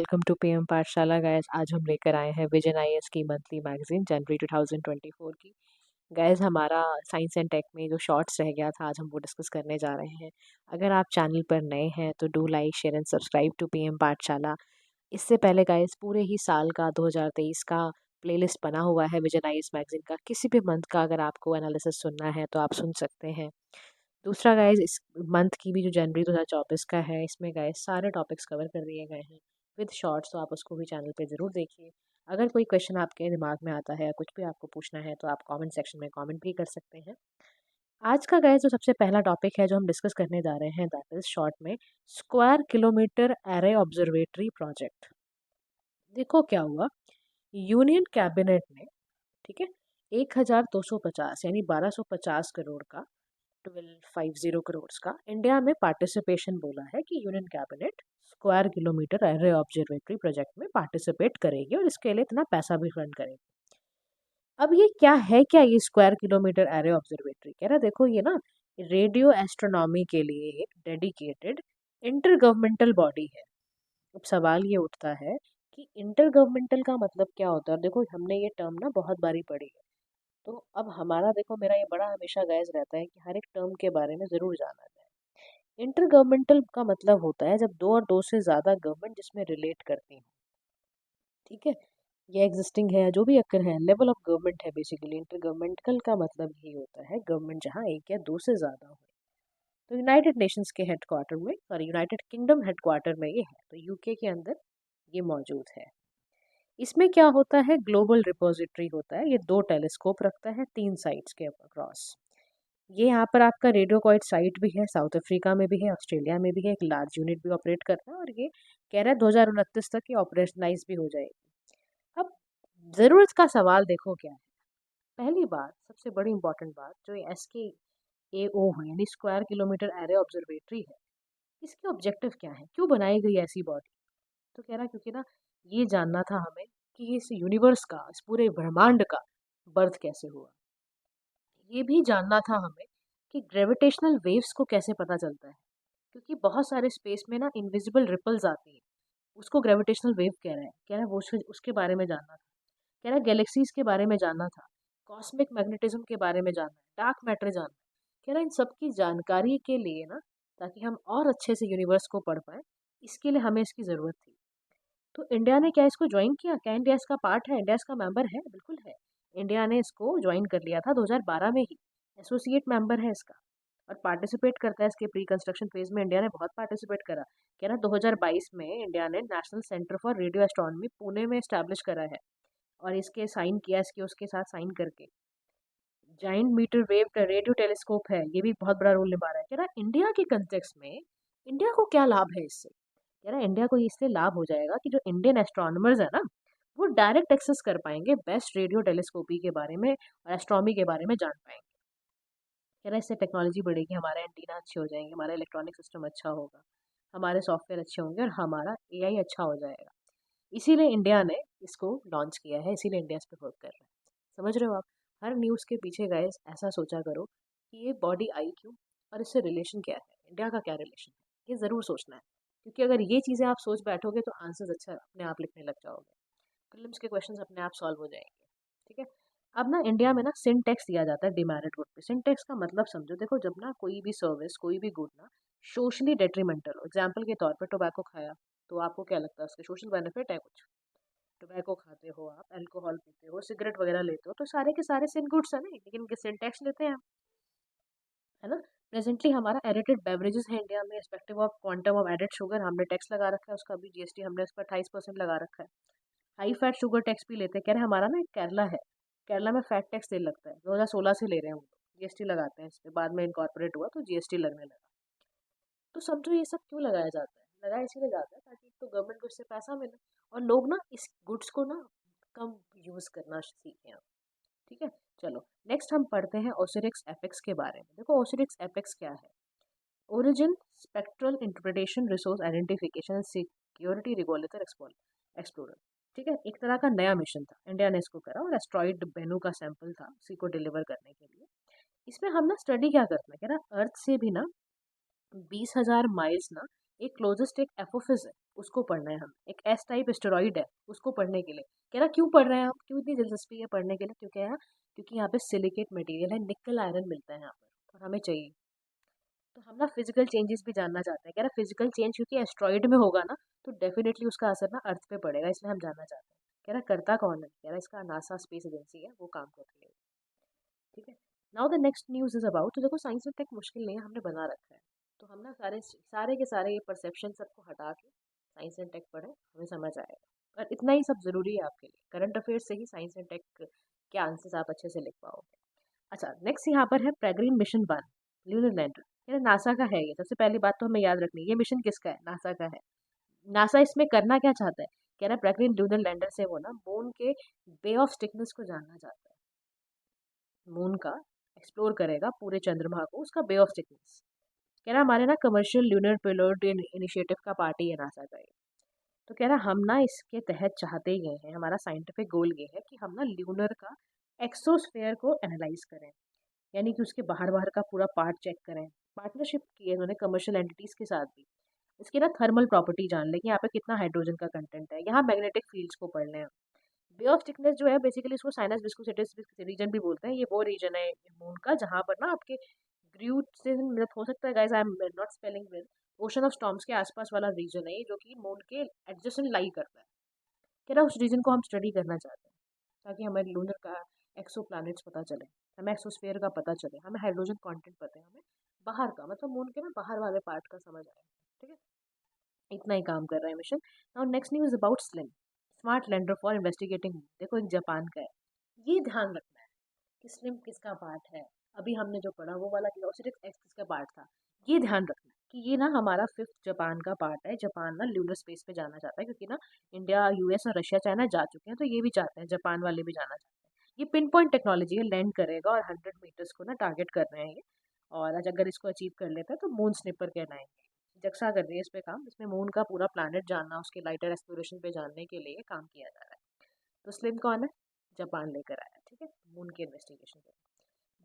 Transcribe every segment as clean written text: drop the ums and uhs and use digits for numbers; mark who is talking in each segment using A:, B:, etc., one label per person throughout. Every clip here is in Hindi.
A: वेलकम टू पीएम पाठशाला गाइस। आज हम लेकर आए हैं विजन आईएएस की मंथली मैगजीन जनवरी 2024 की। गाइस हमारा साइंस एंड टेक में जो शॉर्ट्स रह गया था आज हम वो डिस्कस करने जा रहे हैं। अगर आप चैनल पर नए हैं तो do like share and subscribe to PM Pathshala. इससे पहले गाइस पूरे ही साल का 2023 का प्लेलिस्ट बना हुआ है विजन आईएएस मैगजीन का। किसी भी मंथ का अगर आपको एनालिसिस सुनना है तो आप सुन सकते हैं। दूसरा गाइस इस मंथ की भी जो जनवरी 2024 का है इसमें गाइस सारे टॉपिक्स कवर कर दिए गए हैं विद शॉर्ट्स, तो आप उसको भी चैनल पे ज़रूर देखिए। अगर कोई क्वेश्चन आपके दिमाग में आता है या कुछ भी आपको पूछना है तो आप कमेंट सेक्शन में कमेंट भी कर सकते हैं। आज का गाइस जो सबसे पहला टॉपिक है जो हम डिस्कस करने जा रहे हैं दैट इज शॉर्ट में square kilometre array observatory project. देखो क्या हुआ, यूनियन कैबिनेट ने, ठीक है, 1250 यानी 1250 करोड़ का 1250 करोड़ का इंडिया में पार्टिसिपेशन बोला है कि union cabinet square kilometre array observatory project में पार्टिसिपेट करेगी और इसके लिए इतना पैसा भी फंड करेगी। अब ये क्या है, क्या ये स्क्वायर किलोमीटर एरे ऑब्जर्वेटरी कह रहा है, देखो ये ना रेडियो एस्ट्रोनॉमी के लिए एक डेडिकेटेड इंटर गवर्नमेंटल बॉडी है। अब सवाल ये उठता है कि इंटर गवर्नमेंटल का मतलब क्या होता है। और देखो हमने ये टर्म ना बहुत बारी पढ़ी है, तो अब हमारा देखो मेरा ये बड़ा हमेशा गाइज रहता है कि हर एक टर्म के बारे में ज़रूर जाना जाए। इंटर गवर्नमेंटल का मतलब होता है जब दो और दो से ज़्यादा गवर्नमेंट जिसमें रिलेट करती हैं, ठीक है, ये एग्जिस्टिंग है जो भी अक्कर है, लेवल ऑफ गवर्नमेंट है बेसिकली। इंटर गवर्नमेंटल का मतलब यही होता है गवर्नमेंट जहाँ एक या दो से ज़्यादा हो। तो यूनाइटेड नेशंस के हेडक्वार्टर में, सॉरी यूनाइटेड किंगडम हेडक्वार्टर में ये है, तो यूके के अंदर ये मौजूद है। इसमें क्या होता है, ग्लोबल रिपोजिटरी होता है, ये दो टेलीस्कोप रखता है 3 साइट्स के अक्रॉस। ये यहाँ पर आपका रेडियोकॉइड साइट भी है, साउथ अफ्रीका में भी है, ऑस्ट्रेलिया में भी है, एक लार्ज यूनिट भी ऑपरेट करता है और ये कह रहा है 2029 तक ये ऑपरेशनलाइज भी हो जाएगी। अब ज़रूरत का सवाल देखो क्या है। पहली बात, सबसे बड़ी इंपॉर्टेंट बात, जो एस के ए ओ है यानी स्क्वायर किलोमीटर एरे ऑब्जर्वेटरी है, इसके ऑब्जेक्टिव क्या है, क्यों बनाई गई ऐसी बॉडी। तो कह रहा क्योंकि ना ये जानना था हमें कि इस यूनिवर्स का, इस पूरे ब्रह्मांड का बर्थ कैसे हुआ। ये भी जानना था हमें कि ग्रेविटेशनल वेव्स को कैसे पता चलता है, क्योंकि बहुत सारे स्पेस में ना इनविजिबल रिपल्स आती हैं, उसको ग्रेविटेशनल वेव कह रहे हैं। कह रहा है वो उसके बारे में जानना था। कह रहा है गैलेक्सीज के बारे में जानना था, कॉस्मिक मैग्नेटिज्म के बारे में जानना है, डार्क मैटर जानना है। कह रहा है इन सब की जानकारी के लिए ना, ताकि हम और अच्छे से यूनिवर्स को पढ़ पाए, इसके लिए हमें इसकी ज़रूरत थी। तो इंडिया ने क्या इसको ज्वाइन किया, क्या इंडिया इसका पार्ट है, इंडिया इसका मेंबर है? बिल्कुल है। इंडिया ने इसको ज्वाइन कर लिया था 2012 में ही, एसोसिएट मेंबर है इसका और पार्टिसिपेट करता है इसके प्री कंस्ट्रक्शन फेज में। इंडिया ने बहुत पार्टिसिपेट करा। कह रहा 2022 में इंडिया ने national centre for radio astronomy Pune में इस्टेब्लिश करा है और इसके साइन किया, इसके उसके साथ साइन करके। जाइंट मीटर वेव का रेडियो टेलीस्कोप है, ये भी बहुत बड़ा रोल निभा रहा है। कह रहा इंडिया के कंटेक्स्ट में इंडिया को क्या लाभ है इससे। कह रहा इंडिया को इससे लाभ हो जाएगा कि जो इंडियन एस्ट्रोनॉमर्स है ना, वो डायरेक्ट एक्सेस कर पाएंगे बेस्ट रेडियो टेलीस्कोपी के बारे में और एस्ट्रोनॉमी के बारे में जान पाएंगे। कह रहा इससे टेक्नोलॉजी बढ़ेगी, हमारे एंटीना अच्छे हो जाएंगे, हमारा इलेक्ट्रॉनिक सिस्टम अच्छा होगा, हमारे सॉफ्टवेयर अच्छे होंगे और हमारा एआई अच्छा हो जाएगा। इसीलिए इंडिया ने इसको लॉन्च किया है, इसीलिए इंडिया इस पर वर्क कर रहा है। समझ रहे हो आप? हर न्यूज़ के पीछे गाइस ऐसा सोचा करो कि ये बॉडी आई क्यों और इससे रिलेशन क्या है, इंडिया का क्या रिलेशन है, ये ज़रूर सोचना है। क्योंकि अगर ये चीज़ें आप सोच बैठोगे तो आंसर्स अच्छा अपने आप लिखने लग जाओगे, प्रीलिम्स के क्वेश्चंस अपने आप सॉल्व हो जाएंगे। ठीक है। अब ना इंडिया में ना सिंटेक्स दिया जाता है डिमेरिट गुड पे। सिंटेक्स का मतलब समझो, देखो जब ना कोई भी सर्विस, कोई भी गुड ना सोशली डेट्रीमेंटल हो, एग्जाम्पल के तौर पर टोबैको खाया, तो आपको क्या लगता है उसके सोशल बेनिफिट है कुछ? टोबैको खाते हो आप, अल्कोहल पीते हो, सिगरेट वगैरह लेते हो, तो सारे के सारे सिन गुड्स है ना, लेकिन इनके सिंटेक्स लेते हैं हम, है ना। प्रेजेंटली हमारा एडिटेड बेवरेजेस है इंडिया में, respective of quantum of added sugar हमने टैक्स लगा रखा है, उसका भी जीएसटी हमने उस पर 28% लगा रखा है। हाई फैट शुगर टैक्स भी लेते हैं। कह रहे हमारा ना एक केरला है, केरला में फैट टैक्स तेल लगता है, 2016 से ले रहे हैं वो, जीएसटी लगाते हैं इस पे, बाद में इनकॉर्पोरेट हुआ तो जीएसटी लगने लगा। तो समझो ये सब क्यों लगाया जाता है, लगाया इसीलिए जाता है ताकि तो गवर्नमेंट को इससे पैसा मिले और लोग ना इस गुड्स को ना कम यूज़ करना सीखें। ठीक है, चलो नेक्स्ट हम पढ़ते हैं ओसिरिक्स एपेक्स के बारे में। देखो ओसिरिक्स एपेक्स क्या है, origin spectral interpretation resource identification and security regolith explorer. ठीक है, एक तरह का नया मिशन था, इंडिया ने इसको करा और एस्ट्रॉइड बेनू का सैंपल था उसी को डिलीवर करने के लिए। इसमें हम ना स्टडी क्या करते हैं, कह रहा अर्थ से भी ना 20,000 माइल्स ना एक क्लोजेस्ट एक एपोफिस है, उसको पढ़ना है हमें, एक एस टाइप एस्टेरॉइड है, उसको पढ़ने के लिए। कह रहा क्यों पढ़ रहे हैं आप, क्यों इतनी दिलचस्पी है पढ़ने के लिए? क्योंकि यहाँ पे सिलिकेट मटेरियल है, निकल आयरन मिलता है यहाँ पर और हमें चाहिए। तो हम ना फिजिकल चेंजेस भी जानना चाहते हैं। कह रहा फिजिकल चेंज क्योंकि एस्ट्रॉइड में होगा ना, तो डेफिनेटली उसका असर ना अर्थ पे पड़ेगा, इसलिए हम जानना चाहते हैं। कह रहा करता कौन है? कह रहा इसका नासा स्पेस एजेंसी है, वो काम कर रही है। ठीक है। Now the next news is about, तो देखो साइंस में टेक मुश्किल नहीं है, हमने बना रखा है। तो हम ना सारे सारे के सारे ये परसेप्शन सबको हटा के साइंस एंड टेक पढ़ें, हमें समझ आएगा। और इतना ही सब ज़रूरी है आपके लिए, करंट अफेयर्स से ही साइंस एंड टेक के आंसर्स आप अच्छे से लिख पाओगे। अच्छा, नेक्स्ट यहाँ पर है पेरेग्रीन मिशन 1, ल्यूनर लैंडर। ये नासा का है। ये सबसे पहली बात तो हमें याद रखनी है, ये मिशन किसका है? नासा का है। नासा इसमें करना क्या चाहता है? कह रहा है पेरेग्रीन ल्यूनर लैंडर से वो ना मून के बे ऑफ स्टिकनेस को जानना चाहता है। मून का एक्सप्लोर करेगा पूरे चंद्रमा को, उसका बे ऑफ स्टिकनेस। कह रहा हमारे ना कमर्शियल ल्यूनर पेलोड इनिशिएटिव का पार्ट ही है नासा का ये। तो कह रहा हम ना इसके तहत चाहते ये हैं, हमारा साइंटिफिक गोल ये है कि हम ना ल्यूनर का एक्सोस्फेयर को एनालाइज करें, यानी कि उसके बाहर बाहर का पूरा पार्ट चेक करें। पार्टनरशिप की है उन्होंने कमर्शियल एंटिटीज के साथ भी। इसकी ना थर्मल प्रॉपर्टी जान लें कि यहाँ पे कितना हाइड्रोजन का कंटेंट है, यहाँ मैग्नेटिक फील्ड्स को पढ़ लें। बे ऑफ थिकनेस जो है बेसिकली इसको साइनस विस्कोसिटीज रीजन भी बोलते हैं। ये वो रीजन है मून का जहाँ पर ना आपके ग्रूट से मतलब हो सकता है, guys I am not spelling well, ocean of storms के आसपास वाला रीजन है ये, जो कि मून के एडजेसेंट लाई करता है। कह रहा उस रीजन को हम स्टडी करना चाहते हैं, ताकि हमें लूनर का एक्सो प्लानट्स पता चले, हमें एक्सोस्फेयर का पता चले, हमें हाइड्रोजन कंटेंट पता है, हमें बाहर का मतलब मून के ना बाहर वाले पार्ट का समझ आए। ठीक है, इतना ही काम कर रहा है mission. Now next news about slim, smart lander for investigating. देखो एक जापान का है, ये ध्यान रखना है कि स्लिम किसका पार्ट है। अभी हमने जो पढ़ा वो वाला क्यूरोसिटी एक्स किसका पार्ट था, ये ध्यान रखना है कि ये ना हमारा 5th जापान का पार्ट है। जापान ना ल्यूनर स्पेस पे जाना चाहता है, क्योंकि ना इंडिया यूएस और रशिया चाइना जा चुके हैं, तो ये भी चाहते हैं, जापान वाले भी जाना चाहते हैं। ये पिन पॉइंट टेक्नोलॉजी है, लैंड करेगा और 100 मीटर्स को ना टारगेट कर रहे हैं ये। और आज अगर इसको अचीव कर लेता है तो मून स्निपर कहलाएंगे। जक्सा कर रही है इस पे काम, इसमें मून का पूरा प्लानट जानना, उसके लाइटर एक्सप्लोरेशन पे जानने के लिए काम किया जा रहा है। तो स्लिम कौन है? जापान लेकर आया। ठीक है, मून के इन्वेस्टिगेशन के।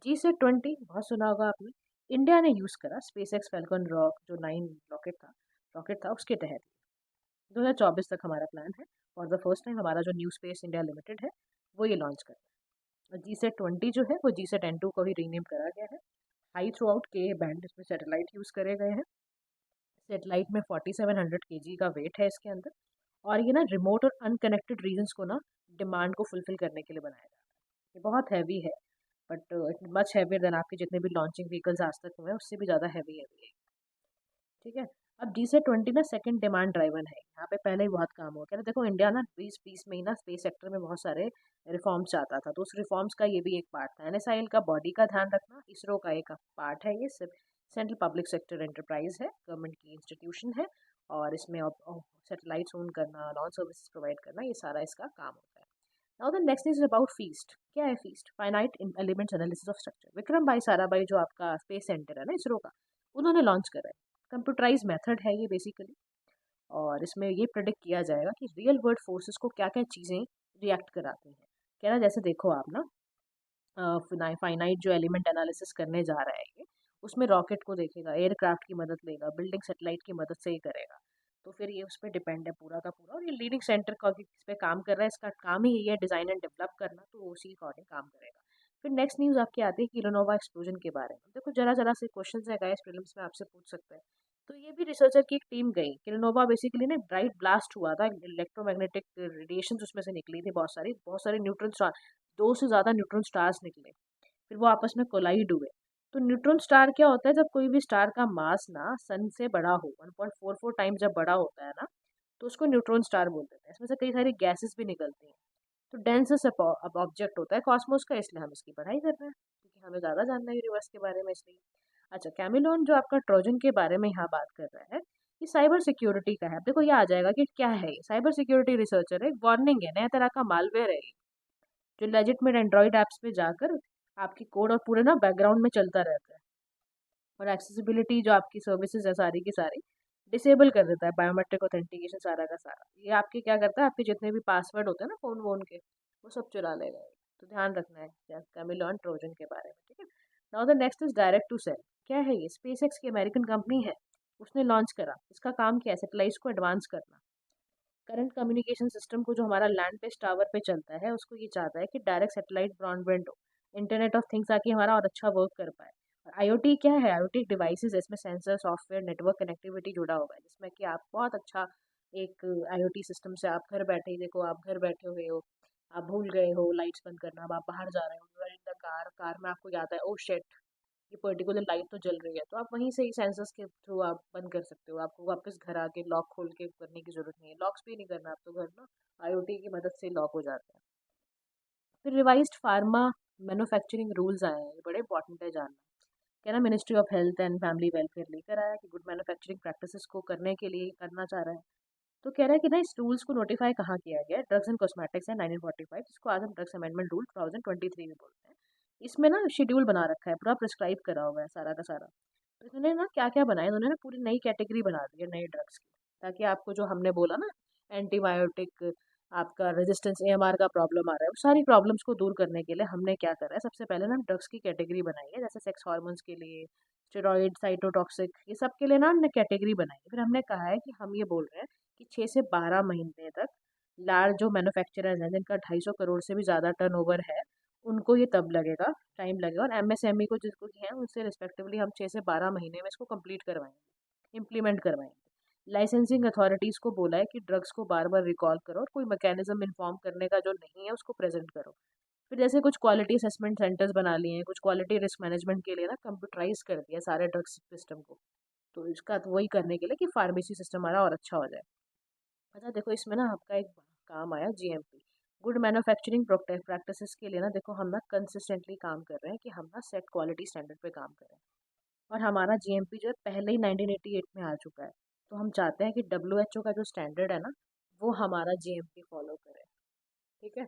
A: G-20 बहुत सुना होगा आपने, इंडिया ने यूज़ करा स्पेस एक्स फैल्कन रॉक जो 9 रॉकेट था उसके तहत। 2024 तक हमारा प्लान है, और द फर्स्ट टाइम हमारा जो न्यू स्पेस इंडिया लिमिटेड है वो ये लॉन्च कर रहा है। G-20 जो है वो G-N2 को ही रीनेम करा गया है। हाई थ्रू आउट के बैंड इसमें सैटेलाइट यूज़ करे गए हैं। सेटेलाइट में 4700 kg का वेट है इसके अंदर। और ये ना रिमोट और अनकनेक्टेड रीजन्स को ना डिमांड को फुलफिल करने के लिए बनाया जा रहा है। ये बहुत हैवी है, but it much heavier than आपके जितने भी लॉन्चिंग व्हीकल्स आज तक हुए हैं, उससे भी ज़्यादा हैवी है। ठीक है। अब G-20 ना सेकंड डिमांड ड्राइवन है, यहाँ पे पहले ही बहुत काम हो गया। देखो इंडिया ना 2020 में ही ना स्पेस सेक्टर में बहुत सारे रिफॉर्म्स चाहता था, तो उस रिफॉर्म्स का ये भी एक पार्ट था। NSIL का बॉडी का ध्यान रखना, इसरो का एक पार्ट है। ये सेंट्रल पब्लिक सेक्टर एंटरप्राइज है, गवर्नमेंट की इंस्टीट्यूशन है, और इसमें सैटेलाइट्स ओन करना, लॉन्च सर्विसेज प्रोवाइड करना, ये सारा इसका काम होता है। Now the next is about feast. क्या है feast? Finite elements analysis of structure. Vikram भाई साराभाई जो आपका स्पेस सेंटर है ना इसरो का, उन्होंने लॉन्च करा है। कंप्यूटराइज मेथड है ये बेसिकली, और इसमें ये प्रिडिक्ट किया जाएगा कि रियल वर्ल्ड फोर्सेस को क्या क्या चीज़ें रिएक्ट कराती हैं। कह रहा जैसे देखो आप ना, फाइनाइट जो एलिमेंट एनालिसिस करने जा रहा है ये, उसमें रॉकेट को देखेगा, एयरक्राफ्ट की मदद लेगा, बिल्डिंग सेटेलाइट की मदद से ही करेगा। तो फिर ये उस पर डिपेंड है पूरा का पूरा, और ये लीडिंग सेंटर का इस पर काम कर रहा है, इसका काम ही यही है डिज़ाइन एंड डेवलप करना, तो उसी अकॉर्डिंग काम करेगा। फिर नेक्स्ट न्यूज़ आपकी आती है किलोनोवा एक्सप्लोजन के बारे में। देखो जरा जरा से क्वेश्चन है गाइस, प्रीलिम्स में आपसे पूछ सकते हैं। तो ये भी रिसर्चर की एक टीम गई किलोनोवा, बेसिकली ना ब्राइट ब्लास्ट हुआ था, इलेक्ट्रोमैग्नेटिक रेडिएशन उसमें से निकली थी, बहुत सारी न्यूट्रॉन स्टार, 2 से ज़्यादा न्यूट्रॉन स्टार्स निकले, फिर वो आपस में कोलाइड हुए। तो न्यूट्रॉन स्टार क्या होता है? जब कोई भी स्टार का मास ना सन से बड़ा हो, 1.44 टाइम जब बड़ा होता है ना, तो उसको न्यूट्रॉन स्टार बोलते हैं। इसमें से कई सारी गैसेस भी निकलती हैं। तो डेंसेस्ट ऑब्जेक्ट होता है कॉस्मोस का, इसलिए हम इसकी पढ़ाई कर रहे हैं, क्योंकि हमें ज़्यादा जानना है यूनिवर्स के बारे में, इसलिए। अच्छा, कैमिलोन जो आपका ट्रोजन के बारे में यहाँ बात कर रहा है, ये साइबर सिक्योरिटी का है। अब देखो ये आ जाएगा कि क्या है ये। साइबर सिक्योरिटी रिसर्चर है, वार्निंग है, नया तरह का मालवेयर है ये, जो लेजिटमेट एंड्रॉइड ऐप्स पे जाकर आपकी कोड और पूरे ना बैकग्राउंड में चलता रहता है, और एक्सेसिबिलिटी जो आपकी सर्विसेज है सारी की सारी डिसेबल कर देता है, बायोमेट्रिक ऑथेंटिकेशन सारा का सारा। ये आपके क्या करता है, आपके जितने भी पासवर्ड होते हैं ना फ़ोन वोन के, वो सब चुरा लेगा ये। तो ध्यान रखना है कैमिलॉन ट्रोजन के बारे में। ठीक है। Now the next is direct to cell. क्या है ये? स्पेस एक्स की अमेरिकन कंपनी है, उसने लॉन्च करा। इसका काम क्या है? सैटेलाइट्स को एडवांस करना। करंट कम्युनिकेशन सिस्टम को जो हमारा लैंड बेस्ड टावर पे चलता है, उसको ये चाहता है कि डायरेक्ट सैटेलाइट ब्रॉडबैंड हो, इंटरनेट ऑफ थिंग्स आके हमारा और अच्छा वर्क कर पाए। और आईओटी क्या है? आईओटी डिवाइसेस, इसमें सेंसर, सॉफ्टवेयर, नेटवर्क कनेक्टिविटी जुड़ा हुआ है, जिसमें कि आप बहुत अच्छा एक आईओटी सिस्टम से आप घर बैठे ही देखो, आप घर बैठे हुए हो, आप भूल गए हो लाइट्स बंद करना, अब आप बाहर जा रहे हो, you are in the car, car में आपको याद है ओ शिट, ये पर्टिकुलर लाइट तो जल रही है, तो आप वहीं से ही सेंसर्स के थ्रू आप बंद कर सकते हो। आपको वापस घर आके लॉक खोल के करने की जरूरत नहीं है, लॉक्स भी नहीं करना, आप तो घर ना आईओटी की मदद से लॉक हो जाते हैं। फिर रिवाइज्ड फार्मा मैन्युफैक्चरिंग रूल्स आए हैं, ये बड़े इंपॉर्टेंट है जानना। क्या ना, ministry of health and family welfare लेकर आया कि गुड मैन्युफैक्चरिंग प्रैक्टिसेस को करने के लिए करना चाह रहा है। तो कह रहा है कि ना, इस रूल्स को नोटिफाई कहाँ किया गया है? ड्रग्स एंड कॉस्मेटिक्स है 1945, जिसको आज हम ड्रग्स अमेंडमेंट रूल 2023 में बोलते हैं। इसमें ना शेड्यूल बना रखा है, पूरा प्रिस्क्राइब करा हुआ है सारा का सारा। तो इन्होंने ना क्या क्या बनाया, इन्होंने ना पूरी नई कैटेगरी बना दी है नए ड्रग्स की, ताकि आपको जो हमने बोला ना, एंटीबायोटिक, आपका रेजिस्टेंस एएमआर का प्रॉब्लम आ रहा है, वो सारी प्रॉब्लम्स को दूर करने के लिए हमने क्या करा है, सबसे पहले ना ड्रग्स की कैटेगरी बनाई है, जैसे सेक्स हार्मोन्स के लिए, स्टेरॉइड, साइटोटॉक्सिक, ये सब के लिए ना हमने कैटेगरी बनाई है। फिर हमने कहा है कि हम ये बोल रहे हैं कि 6 से 12 महीने तक लार्ज जो मैन्युफैक्चरर्स हैं, जिनका 250 करोड़ से भी ज़्यादा टर्नओवर है, उनको ये तब लगेगा, टाइम लगेगा। और एमएसएमई को, जिसको कि है, उनसे रिस्पेक्टिवली हम 6 से 12 महीने में इसको कंप्लीट करवाएंगे, इम्प्लीमेंट करवाएंगे। लाइसेंसिंग अथॉरिटीज़ को बोला है कि ड्रग्स को बार बार रिकॉल करो, और कोई मैकेनिज्म इन्फॉर्म करने का जो नहीं है उसको प्रेजेंट करो। फिर जैसे कुछ क्वालिटी असेसमेंट सेंटर्स बना लिए हैं, कुछ क्वालिटी रिस्क मैनेजमेंट के लिए ना कंप्यूटराइज कर दिया सारे ड्रग्स सिस्टम को। तो इसका तो वही करने के लिए कि फार्मेसी सिस्टम हमारा और अच्छा हो जाए। अच्छा देखो, इसमें ना आपका एक काम आया, जीएमपी, गुड मैन्युफैक्चरिंग प्रैक्टिसेस के लिए ना, देखो हम ना कंसिस्टेंटली काम कर रहे हैं कि हम ना सेट क्वालिटी स्टैंडर्ड पे काम करें। और हमारा जीएमपी जो है पहले ही 1988 में आ चुका है। तो हम चाहते हैं कि डब्ल्यूएचओ का जो स्टैंडर्ड है ना, वो हमारा जीएमपी फॉलो करे। ठीक है।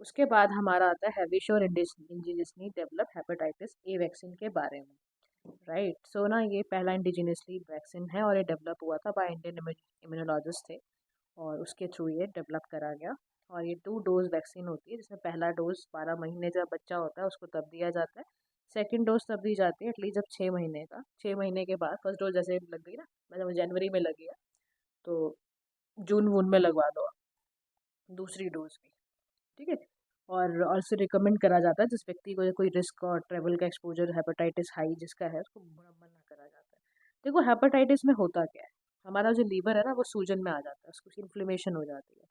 A: उसके बाद हमारा आता है Havisure indigenously develop hepatitis A vaccine के बारे में। राइट, सो ना ये पहला इंडिजिनियसली वैक्सीन है, और ये डेवलप हुआ था बाय इंडियन इम्यूनोलॉजिस्ट थे, और उसके थ्रू ये डेवलप करा गया। और ये 2 डोज वैक्सीन होती है, जिसमें पहला डोज 12 महीने जब बच्चा होता है उसको तब दिया जाता है। सेकंड डोज तब दी जाती है एटलीस्ट जब 6 महीने का, 6 महीने के बाद फर्स्ट डोज जैसे लग गई ना, मतलब जनवरी में लगी है, तो जून वून में लगवा लो आप दूसरी डोज भी। ठीक है। और ऑल्सो रिकमेंड करा जाता है, जिस व्यक्ति को कोई रिस्क और ट्रेवल का एक्सपोजर हेपेटाइटिस हाई जिसका है, उसको मना करा जाता है। देखो हेपेटाइटिस में होता क्या है, हमारा जो लीवर है ना, वो सूजन में आ जाता है, उसको इन्फ्लेमेशन हो जाती है।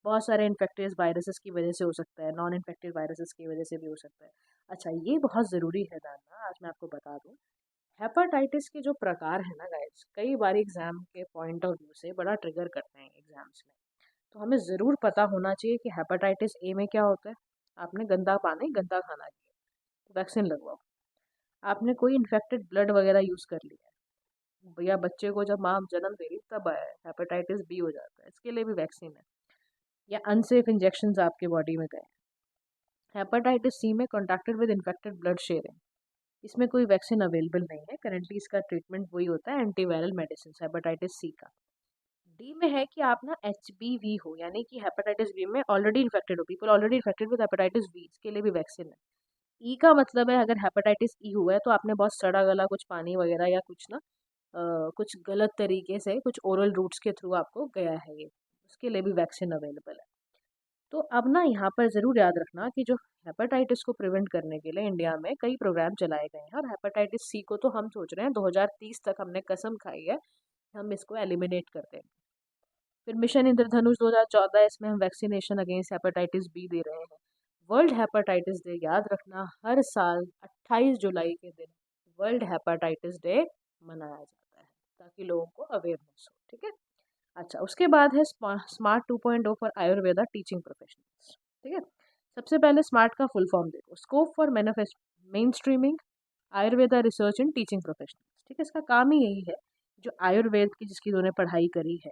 A: बहुत सारे इन्फेक्टिव वायरसेस की वजह से हो सकता है, नॉन इन्फेक्टिव वायरसेस की वजह से भी हो सकता है। अच्छा, ये बहुत ज़रूरी है जानना, आज मैं आपको बता दूं। हेपेटाइटिस के जो प्रकार है ना गाइस, कई बार एग्जाम के पॉइंट ऑफ व्यू से बड़ा ट्रिगर करते हैं एग्जाम्स में। तो हमें ज़रूर पता होना चाहिए कि हेपेटाइटिस ए में क्या होता है। आपने गंदा पानी गंदा खाना किया तो वैक्सीन लगवाओ। आपने कोई इन्फेक्टेड ब्लड वगैरह यूज़ कर लिया है, भैया बच्चे को जब माँ जन्म दे रही तब आया है, हेपेटाइटिस बी हो जाता है, इसके लिए भी वैक्सीन है। या अनसेफ इंजेक्शन आपके बॉडी में गए। हेपेटाइटिस सी में contacted with infected blood sharing, इसमें कोई वैक्सीन अवेलेबल नहीं है करेंटली, इसका ट्रीटमेंट वही होता है एंटीवायरल मेडिसिन हेपेटाइटिस सी का। डी में है कि आप ना HBV हो, यानी कि हेपेटाइटिस बी में ऑलरेडी इन्फेक्टेड हो, people already infected with hepatitis B, इसके लिए भी वैक्सीन है। ई का मतलब है अगर हेपेटाइटिस ई हुआ है तो आपने बहुत सड़ा गला कुछ पानी वगैरह या कुछ ना कुछ गलत तरीके से कुछ ओरल रूट्स के थ्रू आपको गया है ये, उसके लिए भी वैक्सीन अवेलेबल है। तो अब ना यहाँ पर ज़रूर याद रखना कि जो हेपेटाइटिस को प्रिवेंट करने के लिए इंडिया में कई प्रोग्राम चलाए गए हैं, और हेपेटाइटिस सी को तो हम सोच रहे हैं 2030 तक, हमने कसम खाई है हम इसको एलिमिनेट कर देंगे। फिर मिशन इंद्रधनुष 2014, इसमें हम वैक्सीनेशन अगेंस्ट हेपेटाइटिस बी दे रहे हैं। वर्ल्ड हेपेटाइटिस डे याद रखना, हर साल 28 जुलाई के दिन वर्ल्ड हेपेटाइटिस डे मनाया जाता है, ताकि लोगों को अवेयरनेस हो। ठीक है। अच्छा, उसके बाद है smart 2.0 for Ayurveda teaching professionals. ठीक है। सबसे पहले स्मार्ट का फुल फॉर्म देखो, scope for manifest main streaming Ayurveda research in teaching professionals. ठीक है, इसका काम ही यही है, जो आयुर्वेद की जिसकी उन्होंने पढ़ाई करी है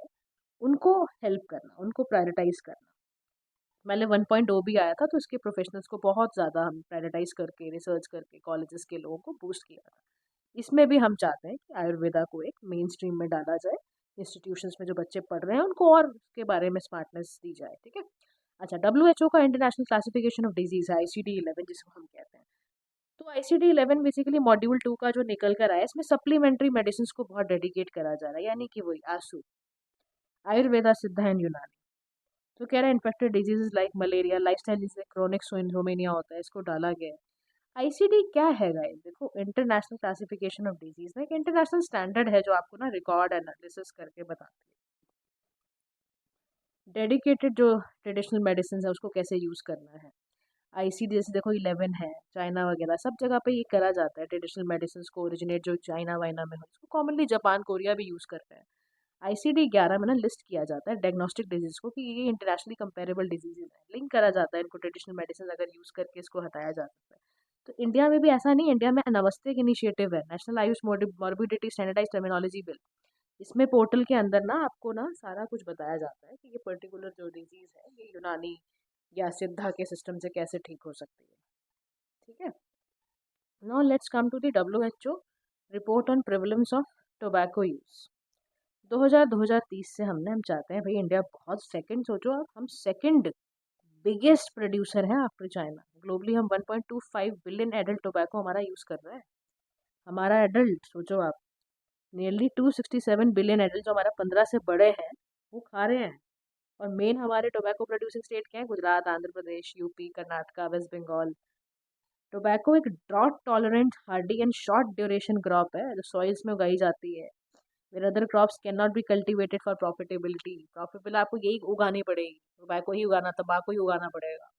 A: उनको हेल्प करना, उनको प्रायोरिटाइज करना। पहले 1.0 भी आया था, तो इसके प्रोफेशनल्स को बहुत ज़्यादा हम प्रायोरिटाइज करके रिसर्च करके कॉलेजेस के लोगों को बूस्ट किया था। इसमें भी हम चाहते हैं कि आयुर्वेदा को एक मेन स्ट्रीम में डाला जाए, इंस्टीट्यूशंस में जो बच्चे पढ़ रहे हैं उनको और उसके बारे में स्मार्टनेस दी जाए। ठीक है। अच्छा, WHO का इंटरनेशनल क्लासिफिकेशन ऑफ डिजीज है, ICD-11 जिसको हम कहते हैं। तो ICD-11 बेसिकली मॉड्यूल 2 का जो निकल कर आया, इसमें सप्लीमेंट्री मेडिसिन को बहुत डेडिकेट करा जा रहा है, यानी कि वही आसु, आयुर्वेदा, सिद्धा एंड यूनानी। तो कह रहा है infected diseases like malaria, lifestyle disease, chronic syndromia होता है, इसको डाला गया है। आईसीडी क्या है गाइस? देखो, इंटरनेशनल क्लासिफिकेशन ऑफ डिजीज है, एक इंटरनेशनल स्टैंडर्ड है जो आपको ना रिकॉर्ड एनालिसिस करके बताती है डेडिकेटेड जो ट्रेडिशनल मेडिसिन है उसको कैसे यूज करना है। आईसीडी जैसे देखो 11 है, चाइना वगैरह सब जगह पे ये करा जाता है। ट्रेडिशनल मेडिसिन को ओरिजिनेट जो चाइना वाइना में हो, इसको कॉमनली जापान कोरिया भी यूज करते हैं। आईसीडी 11 में ना लिस्ट किया जाता है डायग्नोस्टिक डिजीज को कि ये इंटरनेशनली कंपेरेबल डिजीजेज हैं, लिंक करा जाता है इनको ट्रेडिशनल मेडिसिन अगर यूज करके इसको हटाया जा सकता है। तो इंडिया में भी ऐसा नहीं, इंडिया में अनावस्तिक इनिशिएटिव है, national Ayush morbidity standardise terminology bill. इसमें पोर्टल के अंदर ना आपको ना सारा कुछ बताया जाता है कि ये पर्टिकुलर जो डिजीज है ये यूनानी या सिद्धा के सिस्टम से कैसे ठीक हो सकती है। ठीक है, now let's come to the WHO report on prevalence of tobacco use 2030 से। हम चाहते हैं भाई इंडिया बहुत सेकंड, सोचो आप, हम सेकंड बिगेस्ट प्रोड्यूसर हैं आफ्टर चाइना। ग्लोबली हम 1.25 बिलियन एडल्ट टोबैको हमारा यूज़ कर रहे हैं। हमारा एडल्ट सोचो आप, नियरली 267 बिलियन एडल्ट जो हमारा 15 से बड़े हैं वो खा रहे हैं। और मेन हमारे टोबैको प्रोड्यूसिंग स्टेट क्या है? Gujarat, Andhra Pradesh, UP, Karnataka, West Bengal. Tobacco एक drought tolerant, hardy and short duration crop है जो सॉइल्स में उगाई जाती है। Where other crops can not be cultivated for profitability. Profitable आपको यही उगानी पड़ेगी, टोबैको ही उगाना, तंबाकू ही उगाना पड़ेगा।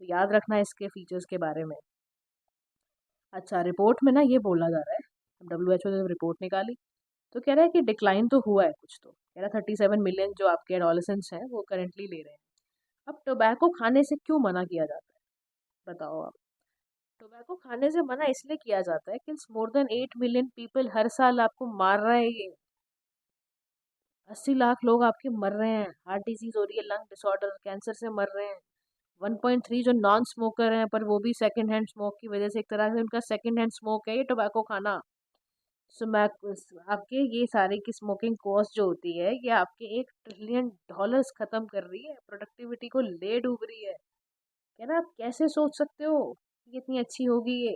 A: तो याद रखना इसके फीचर्स के बारे में। अच्छा, रिपोर्ट में ना ये बोला जा रहा है, WHO ने रिपोर्ट निकाली तो कह रहा है कि डिक्लाइन तो हुआ है कुछ, तो कह रहा है 37 मिलियन जो आपके एडोलेसेंट्स हैं वो करेंटली ले रहे हैं। अब टोबैको खाने से क्यों मना किया जाता है बताओ आप? टोबैको खाने से मना इसलिए किया जाता है कि मोर देन 8 मिलियन पीपल हर साल आपको मार रहा है ये। 80 लाख लोग आपके मर रहे हैं, हार्ट डिजीज हो रही है, लंग डिसऑर्डर, कैंसर से मर रहे हैं। 1.3 जो नॉन स्मोकर हैं, पर वो भी सेकंड हैंड स्मोक की वजह से, एक तरह से उनका सेकंड हैंड स्मोक है ये टोबैको खाना। आपके ये सारे की स्मोकिंग कॉस्ट जो होती है ये आपके $1 ट्रिलियन खत्म कर रही है, प्रोडक्टिविटी को ले डूब रही है। क्या ना, आप कैसे सोच सकते हो कि इतनी अच्छी होगी ये?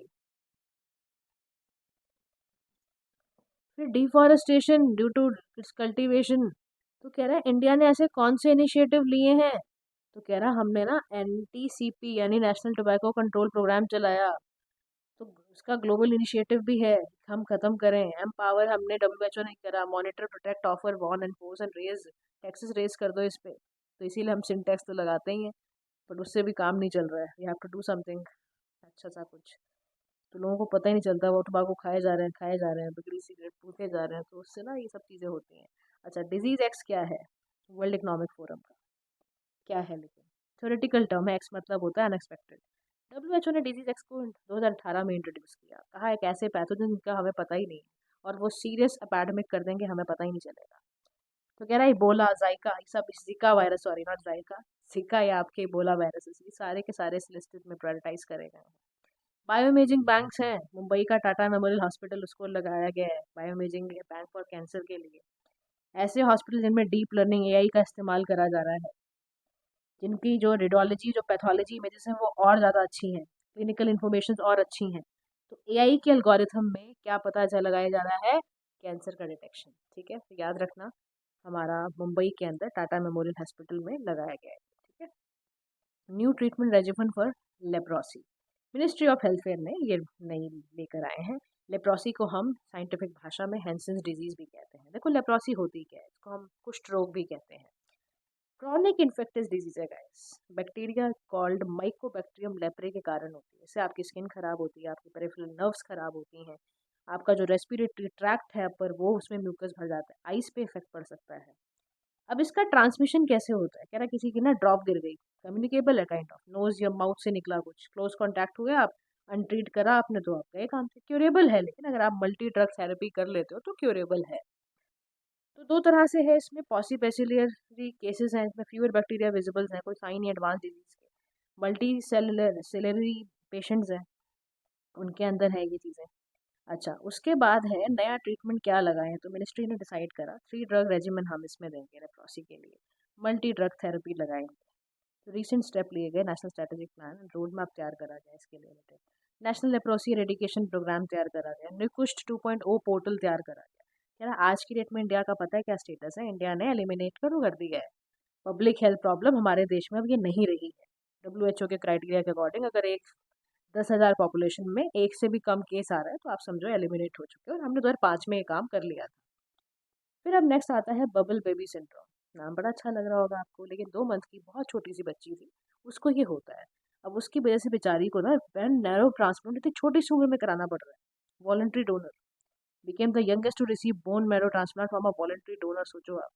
A: फिर डिफॉरेस्टेशन ड्यू टू कल्टीवेशन। तो कह रहा है इंडिया ने ऐसे कौन से इनिशिएटिव लिए हैं? तो कह रहा हमने ना NTCP यानी नेशनल टोबैको कंट्रोल प्रोग्राम चलाया। तो उसका ग्लोबल इनिशिएटिव भी है, हम खत्म करें। एम्पावर हमने WHO ने करा, monitor, protect, offer, warn, enforce and raise, taxes raise कर दो इस पे। तो इसीलिए हम सिंटैक्स तो लगाते ही हैं, बट उससे भी काम नहीं चल रहा है। We have to do something अच्छा सा कुछ। तो लोगों को पता ही नहीं चलता, वो टोबैको खाए जा रहे हैं, बीड़ी सिगरेट पीते जा रहे हैं, तो उससे ना ये सब चीज़ें होती हैं। अच्छा, डिजीज एक्स क्या है? वर्ल्ड इकोनॉमिक फोरम का क्या है, लेकिन थ्योरेटिकल टर्म है, एक्स मतलब होता है अनएक्सपेक्टेड। WHO ने डिजीज एक्स को 2018 में इंट्रोड्यूस किया, कहा एक ऐसे पैथोजन जिनका हमें पता ही नहीं और वो सीरियस एपेडेमिक कर देंगे, हमें पता ही नहीं चलेगा। तो कह रहा है इबोला, जाइका, ये सब जिका वायरस, सॉरी नॉट जाइका, जिका या आपके इबोला वायरस, ये सारे के सारे इस लिस्ट में प्रायोरिटाइज करे गए हैं। बायो इमेजिंग बैंक्स हैं, मुंबई का टाटा मेमोरियल हॉस्पिटल उसको लगाया गया है bio imaging bank for cancer के लिए। ऐसे हॉस्पिटल जिनमें डीप लर्निंग AI का इस्तेमाल करा जा रहा है, जिनकी जो रेडियोलॉजी, जो पैथोलॉजी इमेजेस हैं वो और ज़्यादा अच्छी हैं, क्लिनिकल इन्फॉर्मेशन और अच्छी हैं। तो AI के एल्गोरिथम में क्या पता लगाया जा रहा है? कैंसर का डिटेक्शन। ठीक है, तो याद रखना हमारा मुंबई के अंदर टाटा मेमोरियल हॉस्पिटल में लगाया गया है। ठीक है, new treatment regiment for leprosy, ministry of healthcare ने ये नई लेकर आए हैं। लेप्रोसी को हम साइंटिफिक भाषा में हैंसेंस डिजीज भी कहते हैं। देखो लेप्रोसी होती क्या है, इसको हम कुष्ठ रोग भी कहते हैं। क्रॉनिक इन्फेक्टियस डिजीज है guys, bacteria called Mycobacterium leprae के कारण होती है। इससे आपकी स्किन खराब होती है, आपकी पेरिफेरल नर्व्स खराब होती हैं, आपका जो रेस्पिरेटरी ट्रैक्ट है पर वो उसमें म्यूकस भर जाता है, आइस पे इफेक्ट पड़ सकता है। अब इसका ट्रांसमिशन कैसे होता है? कह रहा किसी की ना ड्रॉप गिर गई, कम्युनिकेबल है काइंड ऑफ, नोज या माउथ से निकला कुछ, क्लोज कॉन्टैक्ट हुआ, आप अनट्रीट करा आपने तो आपका ये काम से क्यूरेबल है। लेकिन अगर आप मल्टी ड्रग थेरेपी कर लेते हो तो क्यूरेबल है। तो दो तरह से है इसमें, पॉसिबेसिलरी केसेस हैं इसमें, फ्यूअर बैक्टीरिया विजिबल्स हैं, कोई साइन या एडवांस डिजीज के। मल्टी सेलुलरी पेशेंट्स हैं, उनके अंदर है ये चीज़ें। अच्छा, उसके बाद है नया ट्रीटमेंट क्या लगाएं, तो मिनिस्ट्री ने डिसाइड करा 3 ड्रग रेजिमेंट हम इसमें देंगे लेप्रोसी के लिए, मल्टी ड्रग थेरेपी लगाएंगे। तो रिसेंट स्टेप लिए गए, national strategic plan road map तैयार करा गया इसके लिए। नेशनल लेप्रोसी एरेडिकेशन प्रोग्राम तैयार करा गया, निकुष्ट 2.0 पोर्टल तैयार करा गया। क्या आज की डेट में इंडिया का पता है क्या स्टेटस है? इंडिया ने एलिमिनेट कर दिया है। पब्लिक हेल्थ प्रॉब्लम हमारे देश में अब ये नहीं रही है। WHO के क्राइटेरिया के अकॉर्डिंग अगर एक 10,000 पॉपुलेशन में एक से भी कम केस आ रहा है तो आप समझो एलिमिनेट हो चुके हैं, और हमने 2005 में ये काम कर लिया था। फिर अब नेक्स्ट आता है बबल बेबी सिंड्रोम। नाम बड़ा अच्छा लग रहा होगा आपको, लेकिन 2 मंथ की बहुत छोटी सी बच्ची थी, उसको ये होता है। अब उसकी वजह से बेचारी को ना बैन नैरो ट्रांसप्लांट इतनी छोटी सी उम्र में कराना पड़ रहा है। Voluntary donor became the youngest to receive bone marrow transplant from a voluntary donor। सोचो आप,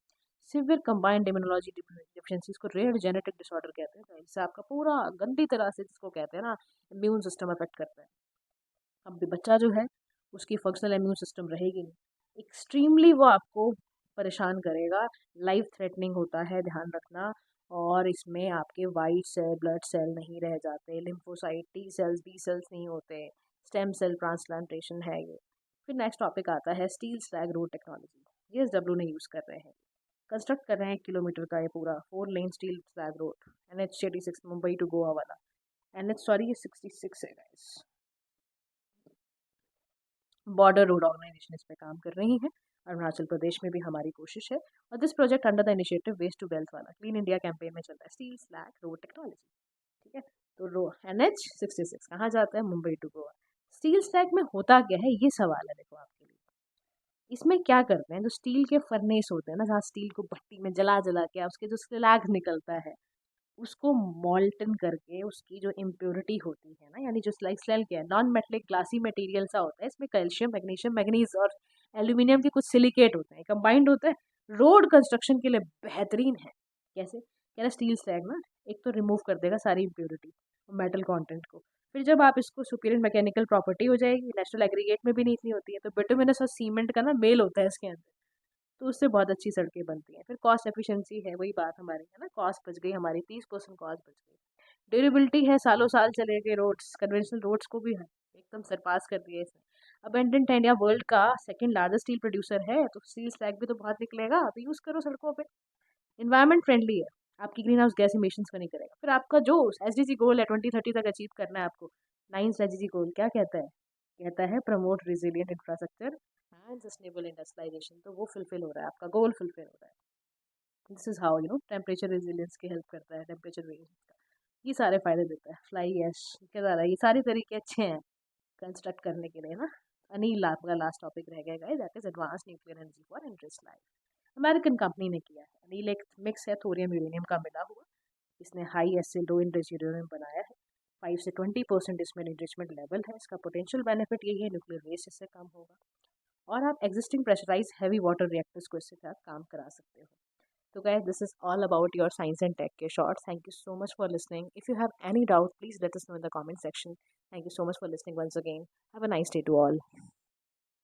A: सिवियर कंबाइंड इम्यूनोलॉजी डिफिशिएंसी, इसको रेयर जेनेटिक डिसऑर्डर कहते हैं, जिससे आपका पूरा गंदी तरह से, जिसको कहते हैं ना, इम्यून सिस्टम अफेक्ट करता है। अब भी बच्चा जो है उसकी फंक्शनल इम्यून सिस्टम रहेगी नहीं, एक्सट्रीमली वो आपको परेशान करेगा, लाइफ थ्रेटनिंग होता है, ध्यान रखना। और इसमें आपके वाइट सेल ब्लड सेल नहीं रह जाते, lymphocyte T cells B cells नहीं होते, स्टेम सेल ट्रांसप्लांटेशन है ये। फिर नेक्स्ट टॉपिक आता है स्टील स्लैग रोड टेक्नोलॉजी। ये डब्ल्यू ने यूज़ कर रहे हैं, कंस्ट्रक्ट कर रहे हैं 1 किलोमीटर का ये पूरा 4 lane steel slag road, NH86 Mumbai to Goa वाला। NH सॉरी ये 66 है गाइस। बॉर्डर रोड ऑर्गेनाइजेशन इस पे काम कर रही है, अरुणाचल प्रदेश में भी हमारी कोशिश है। और this project under the initiative waste to wealth वाला क्लीन इंडिया कैंपेन में चल रहा है, स्टील स्लैग रोड टेक्नोलॉजी। ठीक है, तो NH66 कहाँ जाता है? Mumbai to Goa. Steel slag में होता क्या है, ये सवाल है देखो आपके लिए। इसमें क्या करते हैं, जो स्टील के फर्नेस होते हैं ना, जहाँ स्टील को भट्टी में जला जला के उसके जो स्लैग निकलता है, उसको मॉल्टन करके उसकी जो इम्प्योरिटी होती है ना, यानी जो स्लाइस स्लेल क्या है, नॉन मेटलिक ग्लासी मटेरियल सा होता है, इसमें कैल्शियम मैग्नीशियम मैग्नीज और एल्यूमिनियम के कुछ सिलिकेट होते हैं, कंबाइंड होता है, रोड कंस्ट्रक्शन के लिए बेहतरीन है। कैसे? कह रहा स्टील स्लैग ना, एक तो रिमूव कर देगा सारी इम्प्योरिटी मेटल कंटेंट को। फिर जब आप इसको सुपीरियर मैकेनिकल प्रॉपर्टी हो जाएगी, नेचुरल एग्रीगेट में भी नहीं इतनी होती है, तो बिटुमिनस और सीमेंट का ना मेल होता है इसके अंदर, तो उससे बहुत अच्छी सड़कें बनती हैं। फिर कॉस्ट एफिशिएंसी है, वही बात हमारी है ना, कॉस्ट बच गई हमारी, 30% कॉस्ट बच गई। ड्यूरेबिलिटी है, सालों साल चलेंगे रोड्स, कन्वेंशनल रोड्स को भी है एकदम सरपास कर दिया इसने। अबेंडेंट इंडिया वर्ल्ड का सेकंड लार्जेस्ट स्टील प्रोड्यूसर है, तो स्टील स्लैग भी तो बहुत निकलेगा, तो यूज़ करो सड़कों पे। इन्वायरमेंट फ्रेंडली है, आपकी ग्रीन हाउस गैस इमिशंस को नहीं करेगा। फिर आपका जो SDG गोल है 2030 तक अचीव करना है आपको, 9th SDG गोल क्या कहता है? कहता है promote resilient infrastructure and sustainable industrialisation, तो वो फुलफिल हो रहा है, आपका गोल फुलफिल हो रहा है। This is how temperature resilience की हेल्प करता है, टेम्परेचर वेरिएंस का ये सारे फायदे देता है। फ्लाई ऐश क्या रहा है, ये सारे तरीके अच्छे हैं कंस्ट्रक्ट करने के लिए ना। अनिल आपका लास्ट टॉपिक रह गया guys, that is advance nuclear energy for industrial life. American company ने किया है। अनिल एक मिक्स है थोरियम यूरेनियम का मिला हुआ, इसने हाई एसिड लो इंडस्ट्रियल यूरेनियम बनाया है। 5 से 20% इसमें एनरिचमेंट लेवल है। इसका पोटेंशियल बेनिफिट यही है, न्यूक्लियर वेस्ट इससे कम होगा, और आप existing pressurised heavy water reactors को इससे साथ काम करा सकते हो। So guys, this is all about your science and tech के shorts. Thank you so much for listening. If you have any doubt, please let us know in the comment section. Thank you so much for listening once again. Have a nice day to all.